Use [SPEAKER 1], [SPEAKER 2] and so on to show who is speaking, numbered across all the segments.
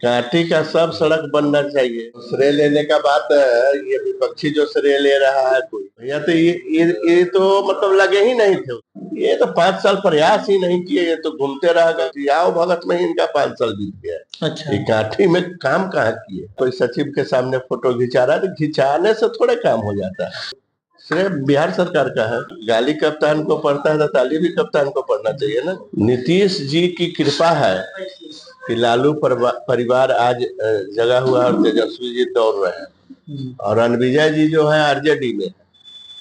[SPEAKER 1] कांटी का सब सड़क बनना चाहिए। श्रेय लेने का बात है, ये विपक्षी जो श्रेय ले रहा है कोई भैया, तो ये तो मतलब लगे ही नहीं थे। ये तो 5 साल प्रयास ही नहीं किए, ये तो घूमते रह गए। आओ भगत में ही इनका 5 साल बीत गया।
[SPEAKER 2] अच्छा।
[SPEAKER 1] ये काठी में काम कहाँ किए? कोई सचिव के सामने फोटो खिंचा रहा है, तो खिंचाने से थोड़े काम हो जाता है। श्रेय बिहार सरकार का है। गाली कप्तान को पड़ता है तो ताली भी कप्तान को पड़ना चाहिए ना। नीतीश जी की कृपा है कि लालू परिवार आज जगा हुआ और तेजस्वी जी दौड़ रहे हैं, और रणविजय जी जो है आरजेडी में,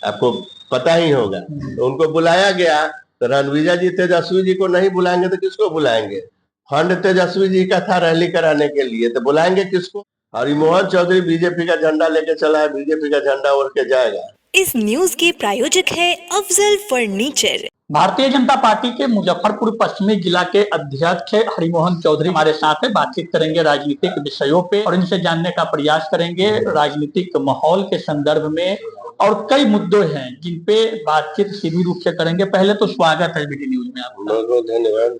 [SPEAKER 1] आपको पता ही होगा। तो उनको बुलाया गया, तो रणविजय जी तेजस्वी जी को नहीं बुलाएंगे तो किसको बुलाएंगे? फंड तेजस्वी जी का था रैली कराने के लिए, तो बुलाएंगे किसको? हरिमोहन चौधरी बीजेपी का झंडा लेके चला है, बीजेपी का झंडा ओढ़ के जाएगा।
[SPEAKER 3] इस न्यूज के प्रायोजक है अफजल फर्नीचर।
[SPEAKER 2] भारतीय जनता पार्टी के मुजफ्फरपुर पश्चिमी जिला के अध्यक्ष हरिमोहन चौधरी हमारे साथ है। बातचीत करेंगे राजनीतिक विषयों पे और इनसे जानने का प्रयास करेंगे राजनीतिक माहौल के संदर्भ में, और कई मुद्दे हैं जिन पे बातचीत सीधी रूप से करेंगे। पहले तो स्वागत है बीटी न्यूज में आपका।
[SPEAKER 1] बहुत बहुत धन्यवाद।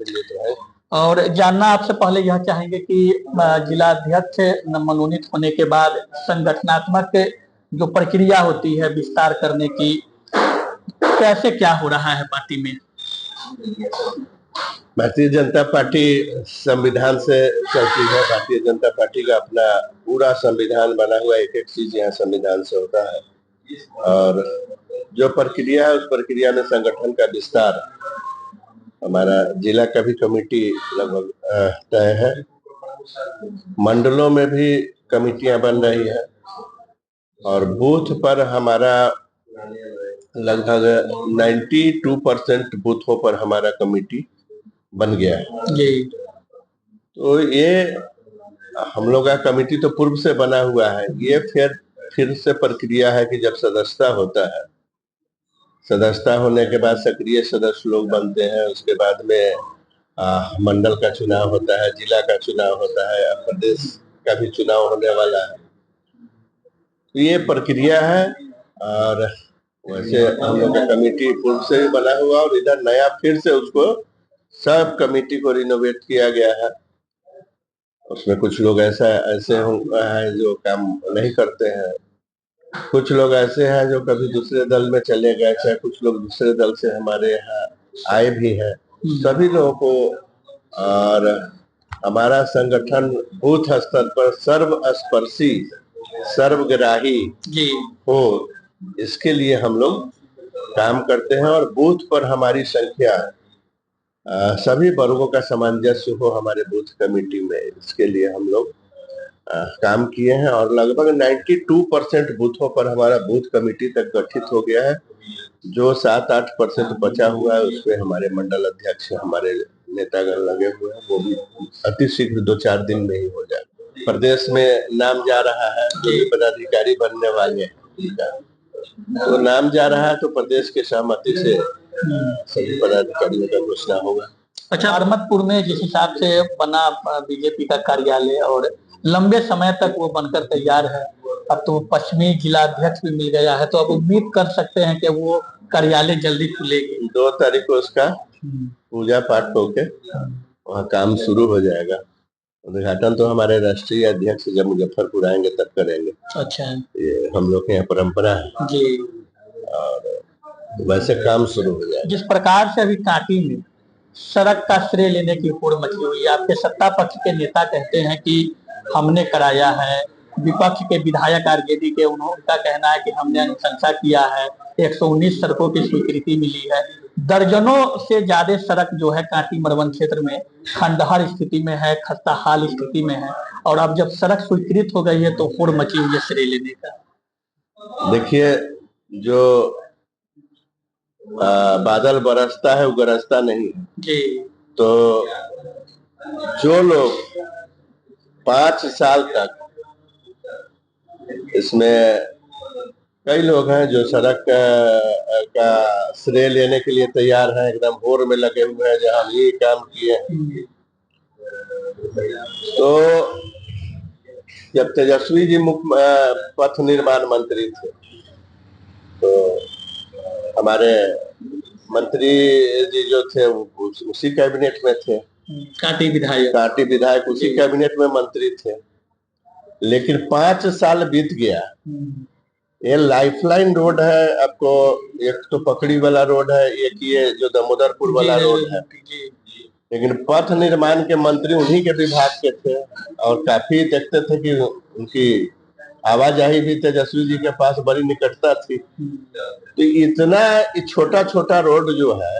[SPEAKER 2] और जानना आपसे पहले यह चाहेंगे कि जिला अध्यक्ष मनोनीत होने के बाद संगठनात्मक जो प्रक्रिया होती है विस्तार करने की, कैसे क्या हो रहा है पार्टी में?
[SPEAKER 1] भारतीय जनता पार्टी संविधान से चलती है। भारतीय जनता पार्टी का अपना पूरा संविधान बना हुआ, एक एक चीज यहाँ संविधान से होता है, और जो प्रक्रिया है उस प्रक्रिया में संगठन का विस्तार हमारा जिला का भी कमेटी लगभग तय है। मंडलों में भी कमेटियां बन रही है, और बूथ पर हमारा लगभग 92% बूथों पर हमारा कमेटी बन गया है जी। तो ये हम लोग का कमेटी तो पूर्व से बना हुआ है। ये फिर से प्रक्रिया है कि जब सदस्यता होता है, सदस्यता होने के बाद सक्रिय सदस्य लोग बनते हैं, उसके बाद में मंडल का चुनाव होता है, जिला का चुनाव होता है, प्रदेश का भी चुनाव होने वाला है। तो ये प्रक्रिया है, और वैसे हम लोग का कमेटी पूर्व से भी बना हुआ, और इधर नया फिर से उसको सब कमेटी को रिनोवेट किया गया है। उसमें कुछ लोग ऐसे हैं जो काम नहीं करते हैं, कुछ लोग ऐसे हैं जो कभी दूसरे दल में चले गए, चाहे कुछ लोग दूसरे दल से हमारे यहाँ आए भी हैं। सभी लोगों को, और हमारा संगठन बूथ स्तर पर सर्वस्पर्शी सर्वग्राही हो, इसके लिए हम लोग काम करते हैं। और बूथ पर हमारी संख्या सभी वर्गों का सामंजस्य हो हमारे बूथ कमेटी में, इसके लिए हम लोग काम किए हैं। और लगभग 92% बूथों पर हमारा बूथ कमेटी तक गठित हो गया है। जो 7-8% बचा हुआ है उसमें हमारे मंडल अध्यक्ष, हमारे नेतागण लगे हुए हैं, वो भी अति शीघ्र 2-4 दिन में ही हो जाए। प्रदेश में नाम जा रहा है, जो भी पदाधिकारी बनने वाले हैं तो नाम जा रहा है, तो प्रदेश के सहमति से सभी पदाधिकारियों का घोषणा होगा।
[SPEAKER 2] अच्छा, अहमदपुर में जिस हिसाब से बना बीजेपी का कार्यालय और लंबे समय तक वो बनकर तैयार है, अब तो पश्चिमी जिला अध्यक्ष भी मिल गया है, तो अब उम्मीद कर सकते हैं कि वो कार्यालय जल्दी खुलेगी।
[SPEAKER 1] 2 तारीख को उसका पूजा पाठ होके वहाँ काम शुरू हो जाएगा। उद्घाटन तो हमारे राष्ट्रीय अध्यक्ष जब मुजफ्फरपुर आएंगे तब करेंगे।
[SPEAKER 2] अच्छा,
[SPEAKER 1] ये हम लोग के यहाँ परंपरा है
[SPEAKER 2] जी।
[SPEAKER 1] और वैसे काम शुरू हो जाएगा।
[SPEAKER 2] जिस प्रकार से अभी कांटी में सड़क का श्रेय लेने की होड़ मची हुई है, आपके सत्ता पक्ष के नेता कहते हैं कि हमने कराया है, विपक्ष के विधायक आरजेडी के उनका कहना है कि हमने अनुशंसा किया है, 119 सड़कों की स्वीकृति मिली है। दर्जनों से ज्यादा सड़क जो है कांटी मरवन क्षेत्र में खंडहर स्थिति में है, खस्ताहाल स्थिति में है, और अब जब सड़क स्वीकृत हो गई है तो होड़ मची हुई है श्रेय लेने का।
[SPEAKER 1] देखिए, जो बादल बरसता है वो गरजता नहीं
[SPEAKER 2] जी।
[SPEAKER 1] तो जो लोग 5 साल तक, इसमें कई लोग हैं जो सड़क का श्रेय लेने के लिए तैयार हैं, एकदम होड़ में लगे हुए हैं, जहां ये काम किए। तो जब तेजस्वी जी मुख्य पथ निर्माण मंत्री थे, तो हमारे मंत्री जी जो थे उसी कैबिनेट में थे।
[SPEAKER 2] काटी
[SPEAKER 1] विधायक उसी कैबिनेट में मंत्री थे, लेकिन 5 साल बीत गया। ये लाइफलाइन रोड है, आपको एक तो पकड़ी वाला रोड है, एक ये जो दामोदरपुर वाला रोड है, लेकिन पथ निर्माण के मंत्री उन्हीं के विभाग के थे और काफी देखते थे कि उनकी आवाजाही भी तेजस्वी जी के पास बड़ी निकटता थी। तो इतना छोटा छोटा रोड जो है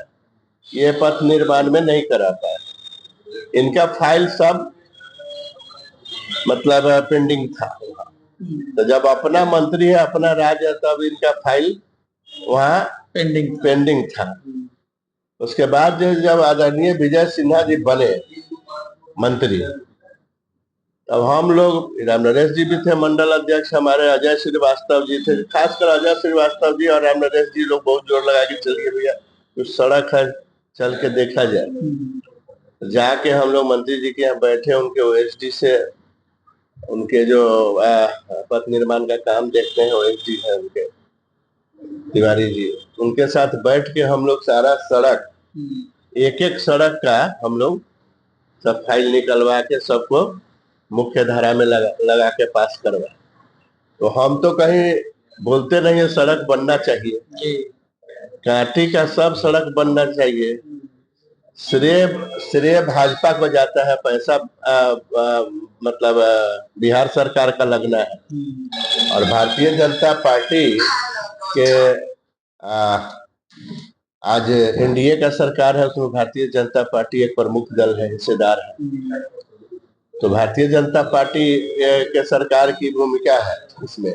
[SPEAKER 1] ये पथ निर्माण में नहीं करा पाए। इनका फाइल सब मतलब पेंडिंग था। तो जब अपना मंत्री है, अपना राज्य है, तब इनका फाइल वहाँ पेंडिंग था। उसके बाद जब आदरणीय विजय सिन्हा जी बने मंत्री, तब हम लोग, राम नरेश जी भी थे मंडल अध्यक्ष, हमारे अजय श्रीवास्तव जी थे, खासकर अजय श्रीवास्तव जी और राम नरेश जी लोग बहुत जोर लगा के चलिए भैया कुछ सड़क है, चल के देखा जाए। जाके हम लोग मंत्री जी के यहाँ बैठे, उनके ओएसडी से उनके जो पथ निर्माण का काम देखते हैं ओएसडी है उनके तिवारी जी, उनके साथ बैठ के हम लोग सारा सड़क, एक एक सड़क का हम लोग सब फाइल निकलवा के सबको मुख्य धारा में लगा के पास करवाए। तो हम तो कहीं बोलते नहीं है सड़क बनना चाहिए, कांटी का सब सड़क बनना चाहिए। श्रेय भाजपा को जाता है, पैसा मतलब बिहार सरकार का लगना है। और भारतीय जनता पार्टी के आज एनडीए का सरकार है, उसमें भारतीय जनता पार्टी एक प्रमुख दल है, हिस्सेदार है। तो भारतीय जनता पार्टी के सरकार की भूमिका है इसमें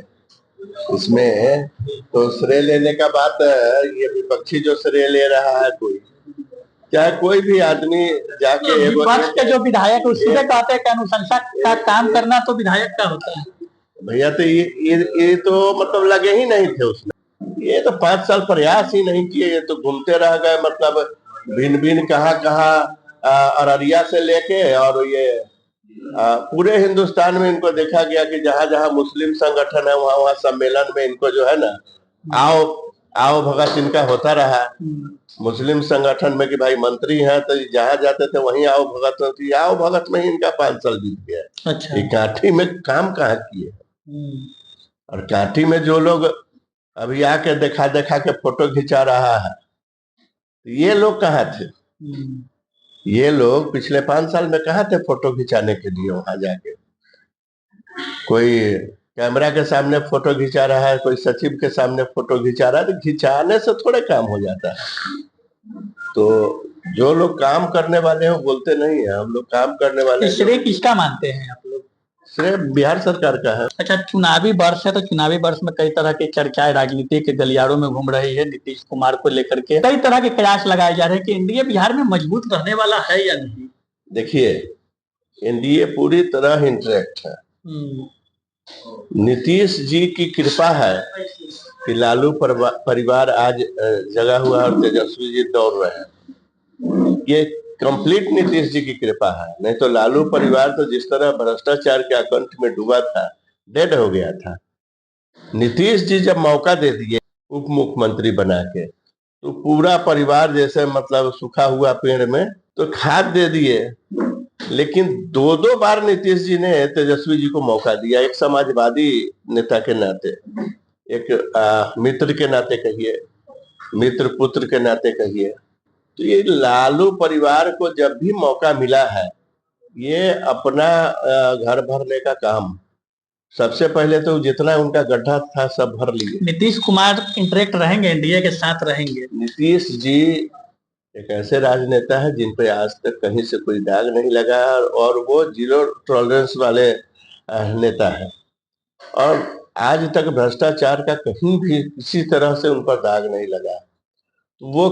[SPEAKER 1] तो श्रेय लेने का बात है। ये विपक्षी जो श्रेय ले रहा है, कोई चाहे कोई भी आदमी जाके
[SPEAKER 2] विपक्ष के जो विधायक सीधे कहते हैं कि अनुशंसा का काम करना तो विधायक का होता है
[SPEAKER 1] भैया। तो ये तो मतलब लगे ही नहीं थे उसमें। ये तो 5 साल प्रयास ही नहीं किए, ये तो घूमते रह गए। मतलब भिन्न कहाँ अररिया से लेके और ये पूरे हिंदुस्तान में इनको देखा गया कि जहां जहां मुस्लिम संगठन है वहां सम्मेलन में इनको जो है ना आओ भगत इनका होता रहा। मुस्लिम संगठन में कि भाई मंत्री हैं तो जहां जाते थे वहीं आओ भगत होती, आओ भगत में ही इनका 5 साल बीत गया। अच्छा। काठी में काम कहाँ किए? और काठी में जो लोग अभी आके देखा के फोटो खिंचा रहा है, ये लोग कहाँ थे? ये लोग पिछले 5 साल में कहाँ थे फोटो खिंचाने के लिए? वहां जाके कोई कैमरा के सामने फोटो खिंचा रहा है, कोई सचिव के सामने फोटो खिंचा रहा है, तो खिंचाने से थोड़े काम हो जाता है। तो जो लोग काम करने वाले हैं बोलते नहीं है, हम लोग काम करने वाले।
[SPEAKER 2] श्रेय किसका मानते हैं आप लोग?
[SPEAKER 1] श्रेय बिहार सरकार का है।
[SPEAKER 2] अच्छा, चुनावी वर्ष है तो चुनावी वर्ष में कई तरह की चर्चाएं राजनीति के गलियारों में घूम रही है। नीतीश कुमार को लेकर के कई तरह के कयास लगाए जा रहे हैं कि एनडीए बिहार में मजबूत रहने वाला है या नहीं।
[SPEAKER 1] देखिए, एनडीए पूरी तरह इंटरेक्ट है। नीतीश जी की कृपा है कि लालू परिवार आज जगा हुआ और तेजस्वी जी दौड़ रहे हैं। ये कंप्लीट नीतीश जी की कृपा है, नहीं तो लालू परिवार तो जिस तरह भ्रष्टाचार के आकंठ में डूबा था, डेड हो गया था। नीतीश जी जब मौका दे दिए उप मुख्यमंत्री बना के, तो पूरा परिवार जैसे मतलब सूखा हुआ पेड़ में तो खाद दे दिए। लेकिन 2 बार नीतीश जी ने तेजस्वी जी को मौका दिया, एक समाजवादी नेता के नाते, एक मित्र के नाते कहिए, मित्र पुत्र के नाते कहिए। तो ये लालू परिवार को जब भी मौका मिला है, ये अपना घर भरने का काम, सबसे पहले तो जितना उनका गड्ढा था सब भर लिए।
[SPEAKER 2] नीतीश कुमार इंटरेक्ट रहेंगे, एनडीए के साथ रहेंगे।
[SPEAKER 1] नीतीश जी एक ऐसे राजनेता है जिन पे आज तक कहीं से कोई दाग नहीं लगा और वो 0 टॉलरेंस वाले नेता है। और आज तक भ्रष्टाचार का कहीं भी किसी तरह से उन पर दाग नहीं लगा। वो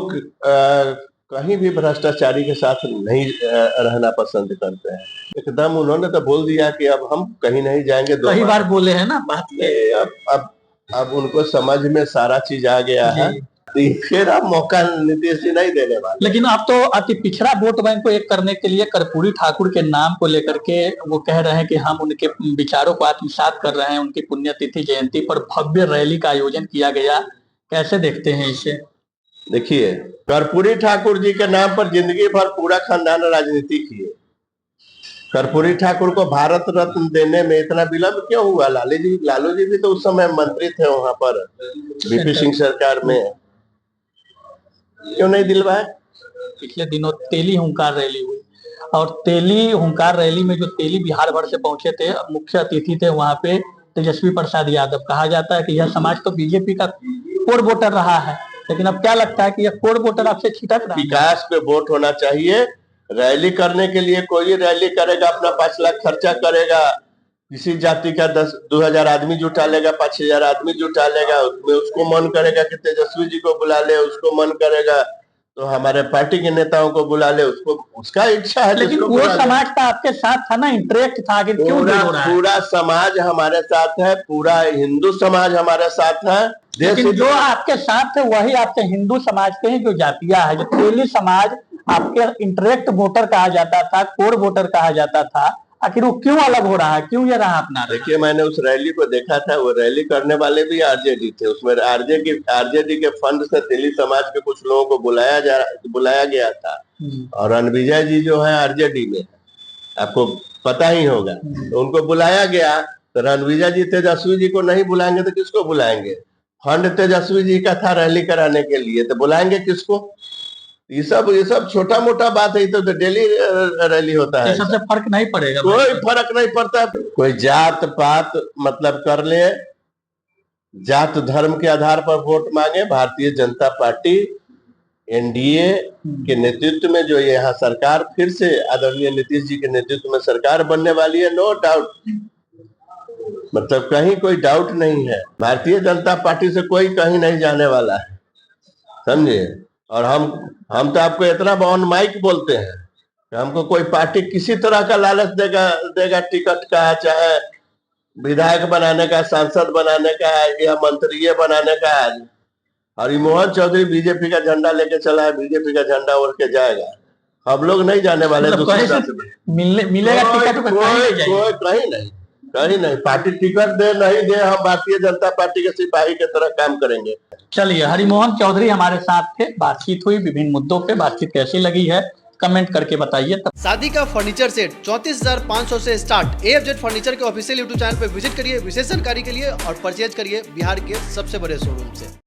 [SPEAKER 1] कहीं भी भ्रष्टाचारी के साथ नहीं रहना पसंद करते हैं। एकदम उन्होंने तो बोल दिया कि अब हम कहीं नहीं जाएंगे।
[SPEAKER 2] कई बार बोले हैं ना बात।
[SPEAKER 1] अब उनको समझ में सारा चीज आ गया है, फिर अब मौका नीतीश जी नहीं देने वाले।
[SPEAKER 2] लेकिन आप तो अति पिछड़ा वोट बैंक को एक करने के लिए कर्पूरी ठाकुर के नाम को लेकर के वो कह रहे हैं कि हम उनके विचारों को आत्मसात कर रहे हैं। उनकी पुण्यतिथि जयंती पर भव्य रैली का आयोजन किया गया, कैसे देखते हैं इसे?
[SPEAKER 1] देखिए, कर्पूरी ठाकुर जी के नाम पर जिंदगी भर पूरा खानदान राजनीति किए। कर्पूरी ठाकुर को भारत रत्न देने में इतना विलंब क्यों हुआ? लालू जी भी तो उस समय मंत्री थे वहां पर वीपी सिंह सरकार में, क्यों नहीं दिलवाए?
[SPEAKER 2] पिछले दिनों तेली हुंकार रैली हुई और तेली हुंकार रैली में जो तेली बिहार भर से पहुंचे थे, मुख्य अतिथि थे वहां पे तेजस्वी प्रसाद यादव। कहा जाता है कि यह समाज तो बीजेपी का कोर वोटर रहा है, लेकिन अब क्या लगता है कि यह कोर वोटर आपसे छिटक रहा है?
[SPEAKER 1] विकास पे वोट होना चाहिए। रैली करने के लिए कोई रैली करेगा, अपना 5 लाख खर्चा करेगा, किसी जाति का 2,000 आदमी जुटा लेगा, 5,000 आदमी जुटा लेगा, उसमें उसको मन करेगा कि तेजस्वी जी को बुला ले, उसको मन करेगा तो हमारे पार्टी के नेताओं को बुला ले, उसको उसका इच्छा है।
[SPEAKER 2] लेकिन वो समाज का आपके साथ था ना, इंटरेक्ट था कि क्यों
[SPEAKER 1] पूरा समाज हमारे साथ है, पूरा हिंदू समाज हमारे साथ है।
[SPEAKER 2] लेकिन जो आपके साथ थे वही आपके हिंदू समाज के ही जो जातियां है, जो तेली समाज आपके इंटरेक्ट वोटर कहा जाता था, कोर वोटर कहा जाता था, आखिर वो क्यों अलग हो रहा है, क्यों ये रहा अपना?
[SPEAKER 1] देखिए, मैंने उस रैली को देखा था, वो रैली करने वाले भी आरजेडी थे, उसमें आरजेडी के फंड से तेली समाज के कुछ लोगों को बुलाया गया था। और रणविजय जी जो है आरजेडी में, आपको पता ही होगा, तो उनको बुलाया गया। तो रणविजय जी तेजस्वी जी को नहीं बुलाएंगे तो किसको बुलाएंगे? फंड तेजस्वी जी का था रैली कराने के लिए, तो बुलाएंगे किसको? ये सब छोटा मोटा बात है, तो डेली रैली होता है,
[SPEAKER 2] सबसे फर्क नहीं पड़ेगा,
[SPEAKER 1] कोई फर्क नहीं पड़ता। कोई जात पात मतलब कर ले, जात धर्म के आधार पर वोट मांगे। भारतीय जनता पार्टी एनडीए के नेतृत्व में जो यहाँ सरकार फिर से आदरणीय नीतीश जी के नेतृत्व में सरकार बनने वाली है, नो डाउट, मतलब कहीं कोई डाउट नहीं है। भारतीय जनता पार्टी से कोई कहीं नहीं जाने वाला है, समझे? और हम तो आपको इतना ऑन माइक बोलते हैं कि हमको कोई पार्टी किसी तरह का लालच देगा टिकट का, चाहे विधायक बनाने का, सांसद बनाने का या मंत्री बनाने का। हरिमोहन चौधरी बीजेपी का झंडा लेके चला है, बीजेपी का झंडा ओढ़ के जाएगा। हम लोग नहीं जाने वाले दूसरे
[SPEAKER 2] मिलेगा टिकट,
[SPEAKER 1] कहीं नहीं। पार्टी टिकट दे नहीं दे, हम भारतीय जनता पार्टी के सिपाही की तरह काम करेंगे।
[SPEAKER 2] चलिए, हरिमोहन चौधरी हमारे साथ थे, बातचीत हुई विभिन्न मुद्दों पे। बातचीत कैसी लगी है कमेंट करके बताइए।
[SPEAKER 4] शादी का फर्नीचर सेट 34,500 से स्टार्ट। AFZ फर्नीचर के ऑफिशियल यूट्यूब चैनल पर विजिट करिए विशेष जानकारी के लिए और परचेज करिए बिहार के सबसे बड़े शोरूम से।